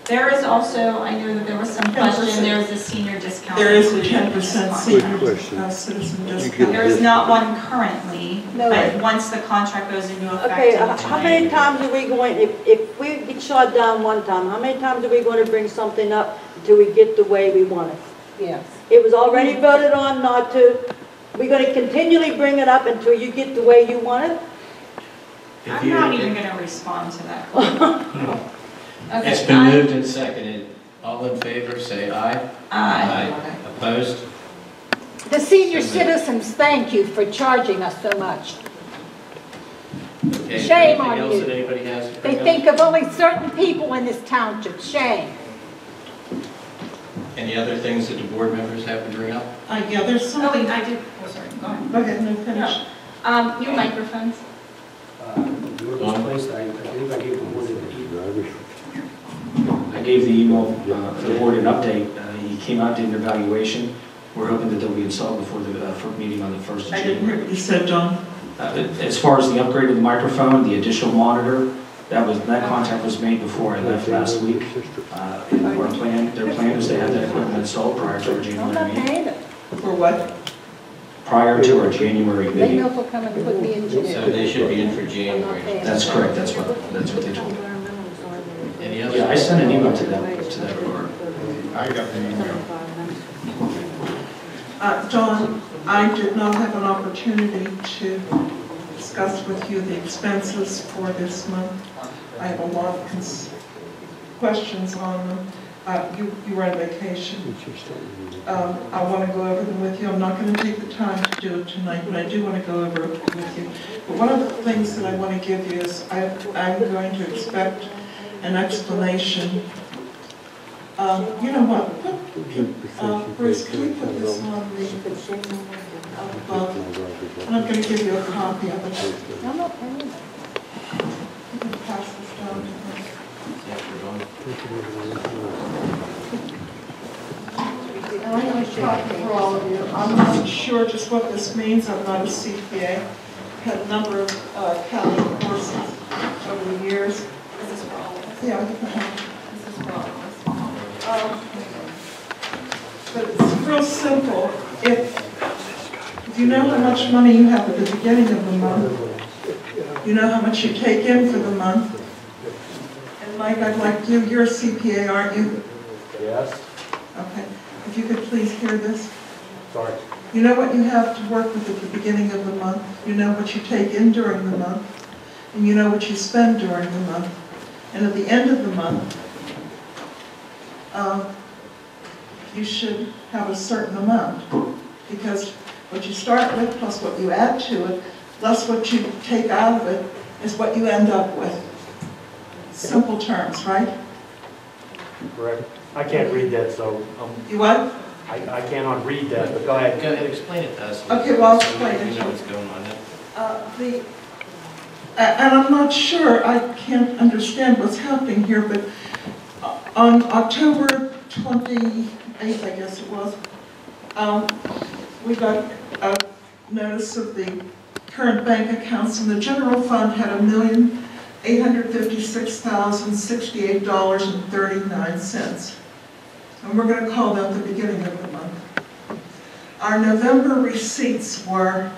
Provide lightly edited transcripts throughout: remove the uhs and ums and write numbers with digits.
There is also, I know that there was some question, there is a senior discount. There is a 10% senior citizen discount. There is not one currently, No. but once the contract goes into effect. Okay, in how many July. times are we going, if we get shot down one time, how many times are we going to bring something up until we get the way we want it? Yes. It was already voted on not to, we're going to continually bring it up until you get the way you want it? I'm not even going to respond to that. Okay, It's been moved and seconded. All in favor, say aye. Aye. Opposed? The senior citizens, thank you for charging us so much. Okay, is Shame there on anything else you. that anybody has to They bring up? think of only certain people in this township. Shame. Any other things that the board members have to bring up? Yeah, there's Oh, something. wait, I did, oh, sorry, go ahead. Go ahead, no, finish. Your microphones. The door was placed, I believe I gave the board an email. I gave the email, the board an update. He came out, did an evaluation. We're hoping that they'll be installed before the meeting on the 1st of I didn't January. hear what you said, John. As far as the upgrade of the microphone, the additional monitor, that contact was made before I left last week. And their plan is to have that equipment installed prior to our I'm January not meeting. paying it. For what? Prior to our January They meeting. know if will come and put me in jail. So they should be in for January. That's correct, that's what they told me. Any other? Yeah, I sent an email to that regard. I got the email. John, I did not have an opportunity to discuss with you the expenses for this month. I have a lot of questions on them. You were on vacation. I want to go over them with you. I'm not going to take the time to do it tonight, but I do want to go over it with you. But one of the things that I want to give you is I'm going to expect an explanation. You know what? Bruce, can you put this on the above? And I'm going to give you a copy of it. I'm not paying it. You can pass this down to her. And I'm going to talk for all of you. I'm not sure just what this means. I'm not a CPA. I've had a number of accounting courses over the years. This is for all of us. Yeah, you can have. This is for all of us. But it's real simple. If you know how much money you have at the beginning of the month, you know how much you take in for the month. And Mike, I'd like you're a CPA, aren't you? Yes. Okay. If you could please hear this. Sorry. You know what you have to work with at the beginning of the month. You know what you take in during the month. And you know what you spend during the month. And at the end of the month, you should have a certain amount, because what you start with plus what you add to it, plus what you take out of it, is what you end up with. Simple terms, right? Correct. I can't read that, so You what? I cannot read that, but go ahead. Go ahead, explain it to us. Okay, well, I'll explain it. You know what's going on there. And I'm not sure, I can't understand what's happening here, but on October 28th, I guess it was, we got a notice of the current bank accounts, and the general fund had $1,856,068.39. And we're going to call that the beginning of the month. Our November receipts were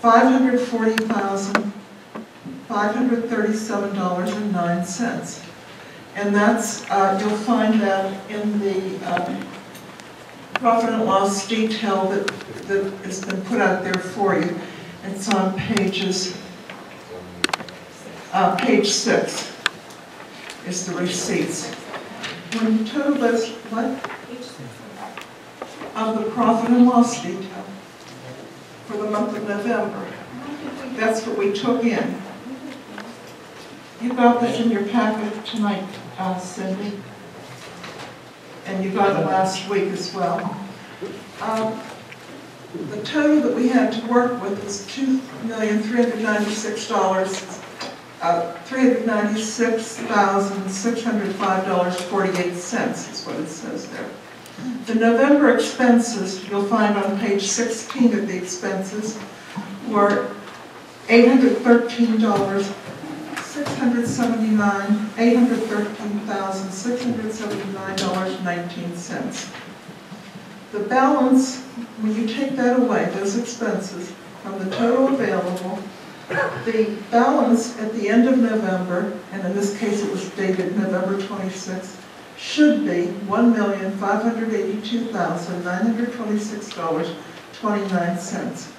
$540,537.09. And that's, you'll find that in the profit and loss detail that has been put out there for you. It's on page 6 is the receipts. When you total those, what? Of the profit and loss detail for the month of November. That's what we took in. You got this in your packet tonight, Cindy. And you got it last week as well. The total that we had to work with was $396,605.48 is what it says there. The November expenses, you'll find on page 16 of the expenses, were $813,679 $2.19. The balance, when you take that away, those expenses, from the total available, the balance at the end of November, and in this case it was dated November 26th, should be $1,582,926.29.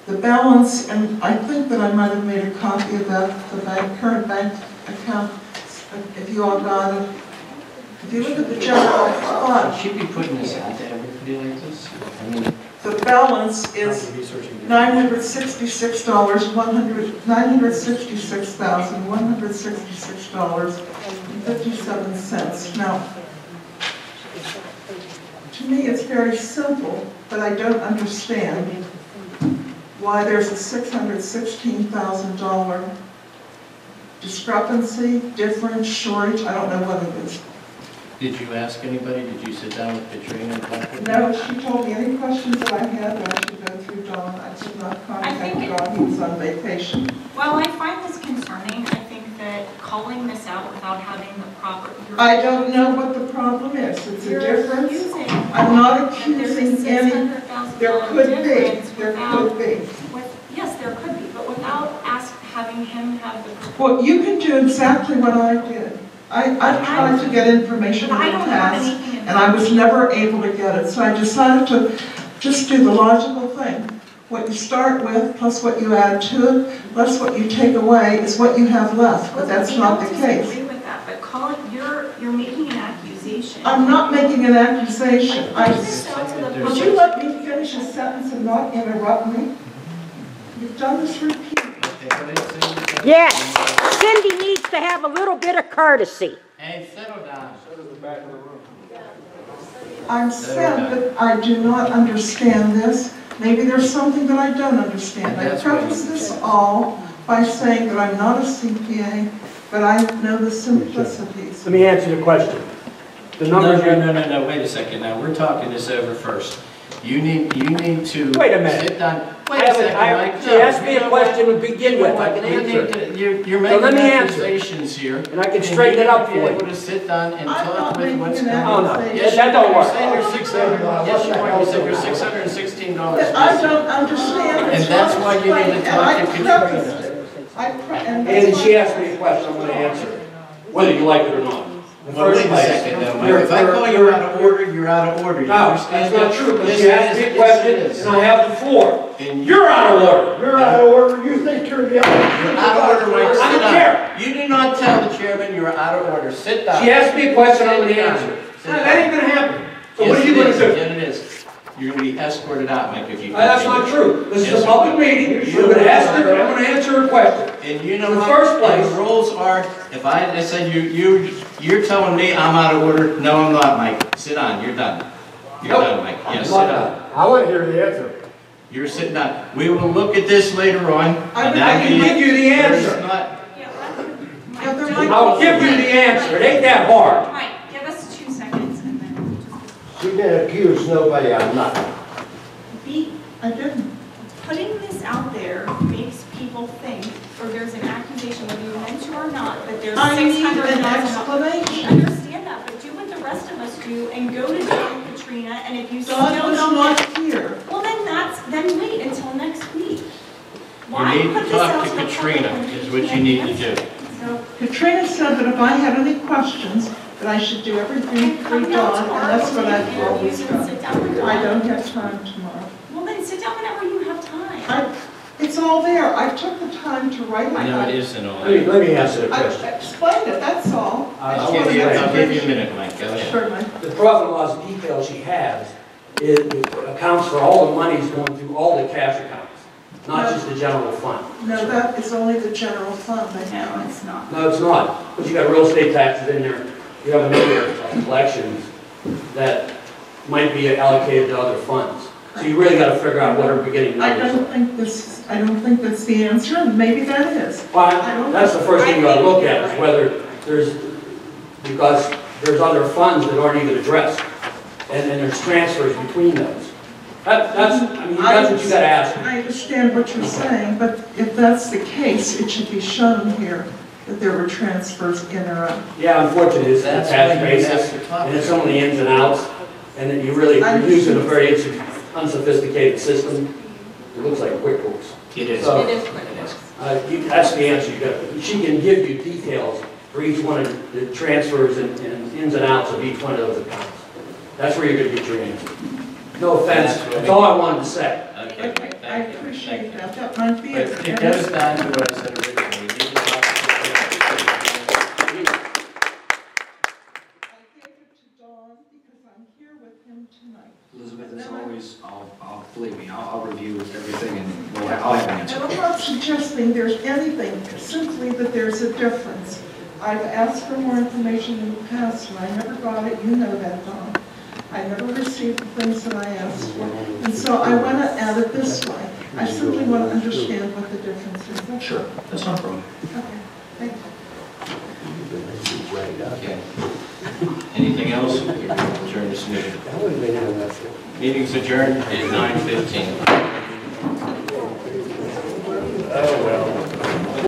The balance, and I think that I might have made a copy of that, the current bank account, if you all got it. If you look at the general fund, Should be putting this out to everybody like this? I mean, the balance is $966,166,166.57. Now, to me, it's very simple, but I don't understand why there's a $616,000 discrepancy, difference, shortage. I don't know what it is. did you ask anybody? Did you sit down with Katrina and talk with her? No, she told me any questions that I had, that I should go through Don. I did not contact Don, he was on vacation. Well, I find this concerning. I think that calling this out without having the proper. I don't know what the problem is. It's a You're difference. accusing I'm not that there's a accusing any, $600,000 there could be, difference there without- could be. Yes, there could be, but without having him have the. Well, you can do exactly what I did. I tried to get information in But I the don't have past, anything in and I was never able to get it, so I decided to just do the logical thing. What you start with, plus what you add to it, plus what you take away, is what you have left, but that's not the I case. don't disagree with that, but you're making an accusation. I'm not making an accusation. Like, put this out to the Would you public. let me finish a sentence and not interrupt me? You've done this repeatedly. Yes, Cindy needs to have a little bit of courtesy. Hey, settle down. I'm sad that I do not understand this. Maybe there's something that I don't understand. I That's what preface you this said. all by saying that I'm not a CPA, but I know the simplicities. Let me answer the question. The No, numbers you're... no, wait a second. Now, we're talking this over first. You need to. Wait a minute. Sit down. Wait a second, Mike. She asked me a question to begin with. I can answer it. You're So let making me answer. accusations here. And I can straighten it up for You you. need to be able to sit down and I'm talk not with making what's an going on. Oh, no. accusation. That don't work. You're saying you're $600. Yes, you are. You said you're $616. But I don't understand. And It's that's not why you need to explained, talk to and I Katrina. prefaced it. And And that's she why- asked me a question, I'm going to answer it, whether you like it or not. In the Well, first wait a place, second though, Mike. you're- If I call you out of order, you're out of order. You No, understand that's not that? true, because Yes, she it asked is. me a Yes, question, it is. and I have the floor. And You're out of order. You're out of order, you think you're the other. You're out of order, Mike. I Sit don't down. care. You do not tell the chairman you're out of order. Sit down. She asked me a question, I'm going to Sit down. answer. Sit That down. ain't going to happen. So Yes, what are you it going is. to do? Yes, it is. You're going to be escorted out, Mike, if you. That's not continue. true. This Yes, is a it public will. meeting, you're going to ask her, I'm going to answer her question. And you know In the how- first place- and the rules are, if I said you're telling me I'm out of order, no, I'm not, Mike. Sit down, you're done. You're Nope. done, Mike. Yes, sit I'm not down. done. I want to hear the answer. You're sitting down. We will look at this later on. I and can that give means you the there's answer. not- Yeah, Yeah, there Mike, might- I'll give you the answer, it ain't that hard. Mike, give us 2 seconds and then You didn't accuse nobody of nothing. I didn't. putting this out there makes people think, or there's an accusation, whether you meant to or not, that there's I need an $600,000. I explanation. understand that, but do what the rest of us do and go to John and Katrina, and if you still Don was don't not get, here. well then wait until next week. You Why need put to this out talk to the public Katrina, when is you what you can't need to answer? do. So, Katrina said that if I had any questions, that I should do everything come through down Don, and tomorrow, that's what we'll I've do always interviews and done. sit down with I Dawn. don't have time tomorrow. Well, then sit down whenever you have time. It's all there. I took the time to write it. No, it isn't all. Let me answer the I question. explained it, that's all. I'll I'll give you a minute, Mike. Go ahead. Certainly. The profit and loss detail she has, it accounts for all the monies going through all the cash accounts, not just the general fund. No, that is only the general fund. I No, think. it's not. No, it's not, because you got real estate taxes in there, you have a number of collections that might be allocated to other funds. So you really got to figure out what our beginning I numbers don't are. think that's the answer, and maybe that is. Well, that's the first thing you got to look at, is whether because there's other funds that aren't even addressed, and there's transfers between those. That's what you got to ask. I understand what you're saying, but if that's the case, it should be shown here. that there were transfers in or out. Yeah, unfortunately, it's a That's tax why you basis, have to talk. and it's some of the ins and outs, and that you're using a very unsophisticated system. It looks like QuickBooks. It is. So, It is critical. that's the answer you got. She can give you details for each one of the transfers and ins and outs of each one of those accounts. That's where you're gonna get your answer. No offense, that's all I wanted to say. Okay, Mike, I thank you. appreciate that. That might be But it. it goes down to what I said originally. You need to talk to I gave it to Dawn because I'm here with him tonight. Elizabeth, as always, believe me, I'll review everything and I'll have an And answer. I'm not suggesting there's anything, simply that there's a difference. I've asked for more information in the past, and I never got it. You know that, Dawn. I never received the things that I asked for. And so I want to add it this way. I simply want to understand what the difference is. That's Sure, that's no problem. Okay, thank you. Okay. Anything else? Adjourn this meeting. Meeting's adjourned at 9:15.